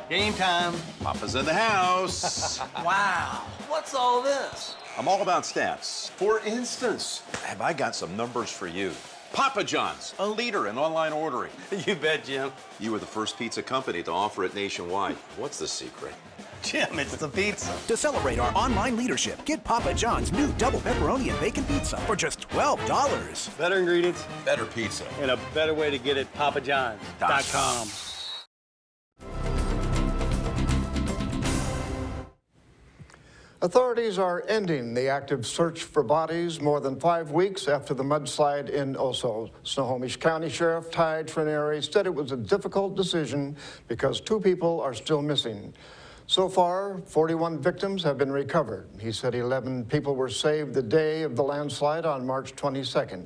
Game time. Papa's in the house. Wow, what's all this? I'm all about stats. For instance, have I got some numbers for you? Papa John's, a leader in online ordering. You bet, Jim. You were the first pizza company to offer it nationwide. What's the secret? Jim, it's the pizza. To celebrate our online leadership, get Papa John's new double pepperoni and bacon pizza for just $12. Better ingredients Better pizza. and a better way to get it, papajohns.com. Authorities are ending the active search for bodies more than 5 weeks after the mudslide in Oso. Snohomish County Sheriff Ty Trineri said it was a difficult decision because 2 people are still missing. So far, 41 victims have been recovered. He said 11 people were saved the day of the landslide on March 22nd.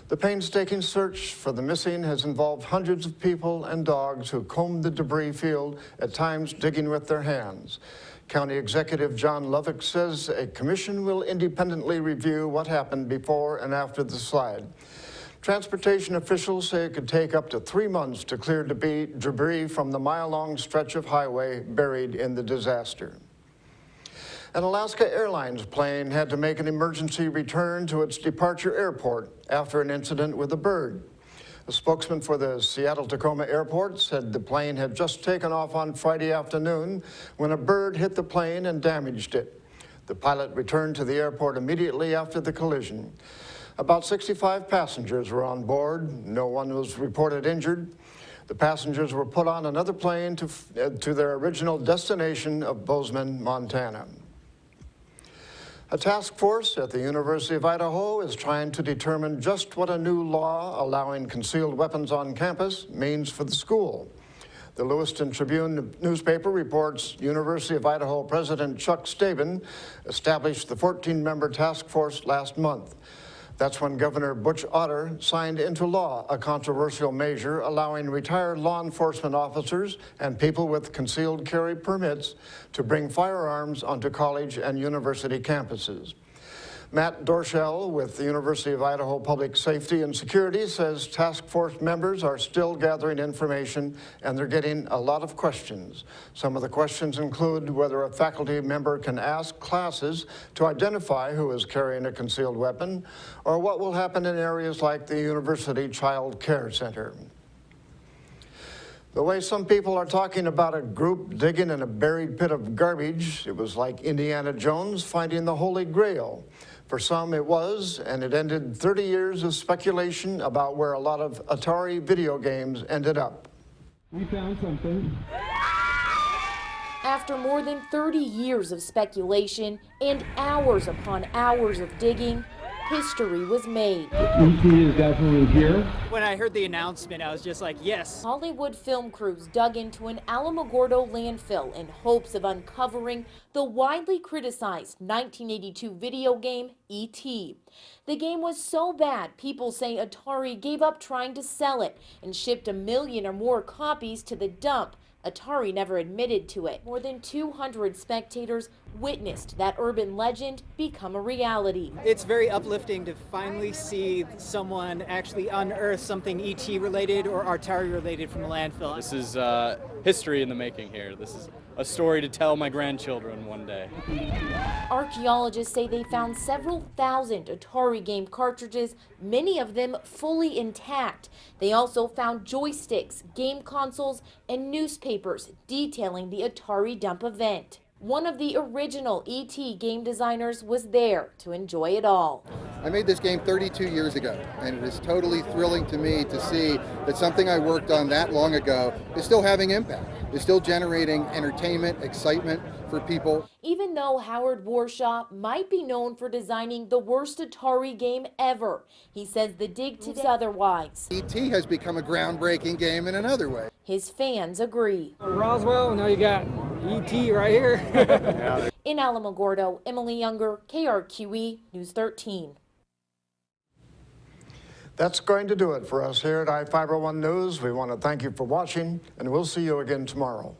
The painstaking search for the missing has involved hundreds of people and dogs who combed the debris field, at times digging with their hands. County Executive John Lovick says a commission will independently review what happened before and after the slide. Transportation officials say it could take up to 3 months to clear debris from the mile-long stretch of highway buried in the disaster. An Alaska Airlines plane had to make an emergency return to its departure airport after an incident with a bird. A spokesman for the Seattle-Tacoma Airport said the plane had just taken off on Friday afternoon when a bird hit the plane and damaged it. The pilot returned to the airport immediately after the collision. About 65 passengers were on board. No one was reported injured. The passengers were put on another plane to their original destination of Bozeman, Montana. A task force at the University of Idaho is trying to determine just what a new law allowing concealed weapons on campus means for the school. The Lewiston Tribune newspaper reports University of Idaho President Chuck Staben established the 14-member task force last month. That's when Governor Butch Otter signed into law a controversial measure allowing retired law enforcement officers and people with concealed carry permits to bring firearms onto college and university campuses. Matt Dorschel with the University of Idaho Public Safety and Security says task force members are still gathering information and they're getting a lot of questions. Some of the questions include whether a faculty member can ask classes to identify who is carrying a concealed weapon, or what will happen in areas like the University Child Care Center. The way some people are talking about a group digging in a buried pit of garbage, it was like Indiana Jones finding the Holy Grail. For some it was, and it ended 30 years of speculation about where a lot of Atari video games ended up. We found something. After more than 30 years of speculation and hours upon hours of digging, history was made. E.T. is definitely here. When I heard the announcement, I was just like, yes. Hollywood film crews dug into an Alamogordo landfill in hopes of uncovering the widely criticized 1982 video game E.T. The game was so bad, people say Atari gave up trying to sell it and shipped 1 million or more copies to the dump. Atari never admitted to it. More than 200 spectators witnessed that urban legend become a reality. It's very uplifting to finally see someone actually unearth something ET related or Atari related from the landfill. This is history in the making here. This is a story to tell my grandchildren one day. Archaeologists say they found several thousand Atari game cartridges, many of them fully intact. They also found joysticks, game consoles, and newspapers detailing the Atari Dump event. One of the original E.T. game designers was there to enjoy it all. I made this game 32 years ago, and it is totally thrilling to me to see that something I worked on that long ago is still having impact. It's still generating entertainment, excitement for people. Even though Howard Warshaw might be known for designing the worst Atari game ever, he says the dig today otherwise. E.T. has become a groundbreaking game in another way. His fans agree. Roswell, now you got E.T. right here. In Alamogordo, Emily Younger, KRQE News 13. That's going to do it for us here at iFIBER 1 News. We want to thank you for watching, and we'll see you again tomorrow.